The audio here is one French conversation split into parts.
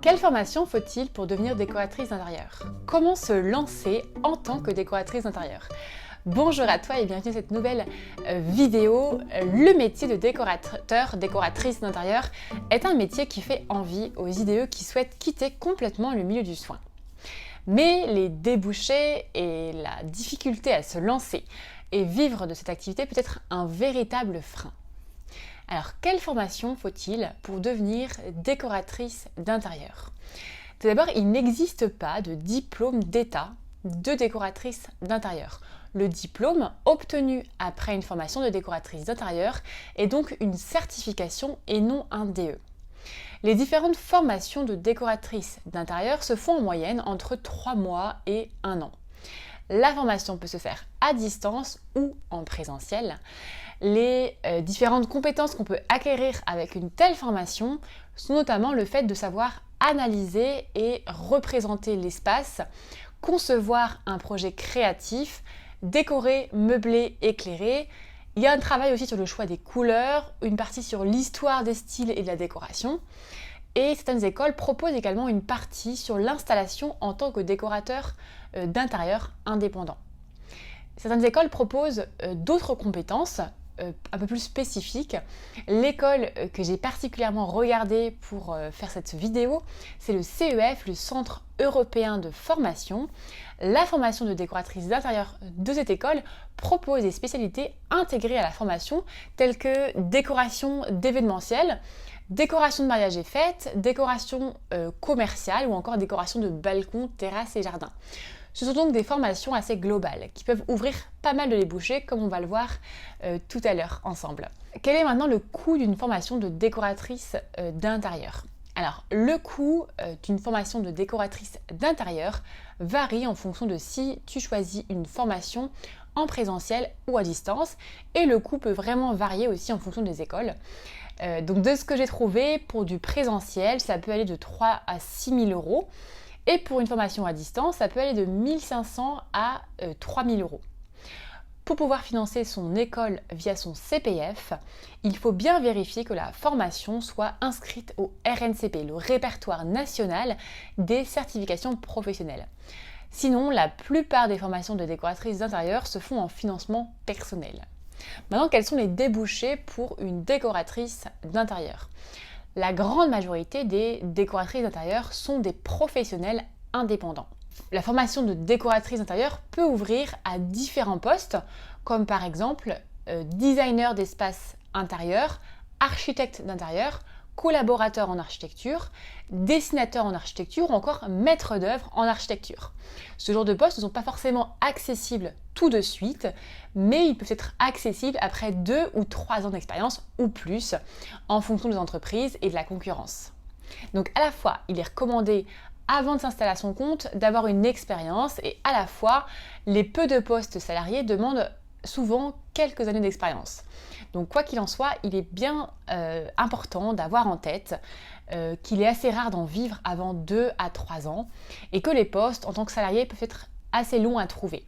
Quelle formation faut-il pour devenir décoratrice d'intérieur? Comment se lancer en tant que décoratrice d'intérieur? Bonjour à toi et bienvenue dans cette nouvelle vidéo. Le métier de décorateur, décoratrice d'intérieur est un métier qui fait envie aux IDE qui souhaitent quitter complètement le milieu du soin. Mais les débouchés et la difficulté à se lancer et vivre de cette activité peut être un véritable frein. Alors, quelle formation faut-il pour devenir décoratrice d'intérieur? Tout d'abord, il n'existe pas de diplôme d'État de décoratrice d'intérieur. Le diplôme obtenu après une formation de décoratrice d'intérieur est donc une certification et non un DE. Les différentes formations de décoratrice d'intérieur se font en moyenne entre 3 mois et 1 an. La formation peut se faire à distance ou en présentiel. Les différentes compétences qu'on peut acquérir avec une telle formation sont notamment le fait de savoir analyser et représenter l'espace, concevoir un projet créatif, décorer, meubler, éclairer. Il y a un travail aussi sur le choix des couleurs, une partie sur l'histoire des styles et de la décoration. Et certaines écoles proposent également une partie sur l'installation en tant que décorateur d'intérieur indépendant. Certaines écoles proposent d'autres compétences un peu plus spécifiques. L'école que j'ai particulièrement regardée pour faire cette vidéo, c'est le CEF, le Centre européen de formation. La formation de décoratrice d'intérieur de cette école propose des spécialités intégrées à la formation, telles que décoration d'événementiel, décoration de mariage et fêtes, décoration commerciale ou encore décoration de balcons, terrasses et jardins. Ce sont donc des formations assez globales qui peuvent ouvrir pas mal de débouchés comme on va le voir tout à l'heure ensemble. Quel est maintenant le coût d'une formation de décoratrice d'intérieur? Alors, le coût d'une formation de décoratrice d'intérieur varie en fonction de si tu choisis une formation en présentiel ou à distance, et le coût peut vraiment varier aussi en fonction des écoles. Donc de ce que j'ai trouvé, pour du présentiel, ça peut aller de 3 à 6 000 euros. Et pour une formation à distance, ça peut aller de 1 500 à 3 000 euros. Pour pouvoir financer son école via son CPF, il faut bien vérifier que la formation soit inscrite au RNCP, le répertoire national des certifications professionnelles. Sinon, la plupart des formations de décoratrices d'intérieur se font en financement personnel. Maintenant, quels sont les débouchés pour une décoratrice d'intérieur? La grande majorité des décoratrices d'intérieur sont des professionnels indépendants. La formation de décoratrice d'intérieur peut ouvrir à différents postes, comme par exemple designer d'espace intérieur, architecte d'intérieur, collaborateur en architecture, dessinateur en architecture ou encore maître d'œuvre en architecture. Ce genre de postes ne sont pas forcément accessibles tout de suite, mais ils peuvent être accessibles après 2 ou 3 ans d'expérience ou plus, en fonction des entreprises et de la concurrence. Donc à la fois, il est recommandé avant de s'installer à son compte d'avoir une expérience, et à la fois, les peu de postes salariés demandent souvent quelques années d'expérience. Donc quoi qu'il en soit, il est bien important d'avoir en tête qu'il est assez rare d'en vivre avant 2 à 3 ans et que les postes en tant que salarié peuvent être assez longs à trouver.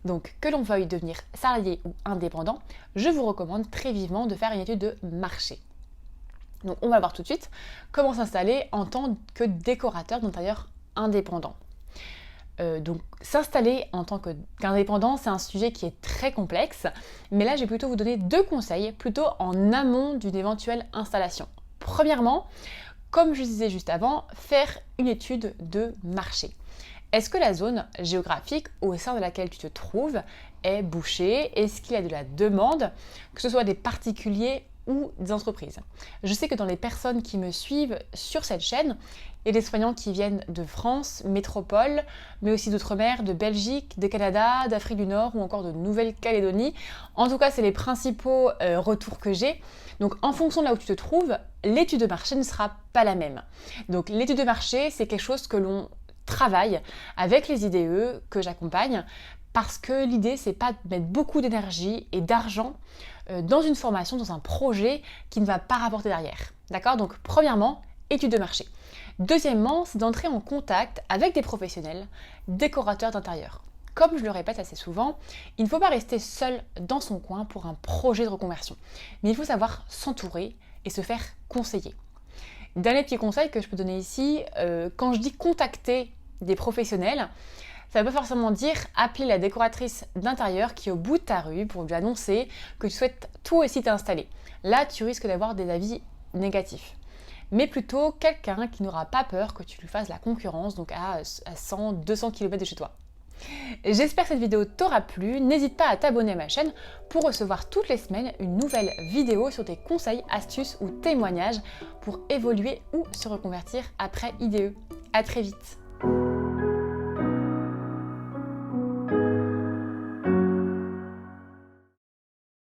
Donc que l'on veuille devenir salarié ou indépendant, je vous recommande très vivement de faire une étude de marché. Donc on va voir tout de suite comment s'installer en tant que décorateur d'intérieur indépendant. Donc s'installer en tant qu'indépendant, c'est un sujet qui est très complexe, mais là je vais plutôt vous donner 2 conseils, plutôt en amont d'une éventuelle installation. Premièrement, comme je disais juste avant, faire une étude de marché. Est-ce que la zone géographique au sein de laquelle tu te trouves est bouchée? Est-ce qu'il y a de la demande, que ce soit des particuliers ou des entreprises? Je sais que dans les personnes qui me suivent sur cette chaîne, il y a des soignants qui viennent de France, métropole, mais aussi d'outre-mer, de Belgique, de Canada, d'Afrique du Nord ou encore de Nouvelle-Calédonie. En tout cas, c'est les principaux retours que j'ai. Donc en fonction de là où tu te trouves, l'étude de marché ne sera pas la même. Donc l'étude de marché, c'est quelque chose que l'on travaille avec les IDE que j'accompagne, parce que l'idée, c'est pas de mettre beaucoup d'énergie et d'argent dans une formation, dans un projet qui ne va pas rapporter derrière. D'accord? Donc premièrement, étude de marché. Deuxièmement, c'est d'entrer en contact avec des professionnels, décorateurs d'intérieur. Comme je le répète assez souvent, il ne faut pas rester seul dans son coin pour un projet de reconversion, mais il faut savoir s'entourer et se faire conseiller. Dernier petit conseil que je peux donner ici, quand je dis contacter des professionnels, ça ne veut pas forcément dire appeler la décoratrice d'intérieur qui est au bout de ta rue pour lui annoncer que tu souhaites toi aussi t'installer. Là, tu risques d'avoir des avis négatifs. Mais plutôt quelqu'un qui n'aura pas peur que tu lui fasses la concurrence, donc à 100, 200 km de chez toi. J'espère que cette vidéo t'aura plu. N'hésite pas à t'abonner à ma chaîne pour recevoir toutes les semaines une nouvelle vidéo sur tes conseils, astuces ou témoignages pour évoluer ou se reconvertir après IDE. À très vite.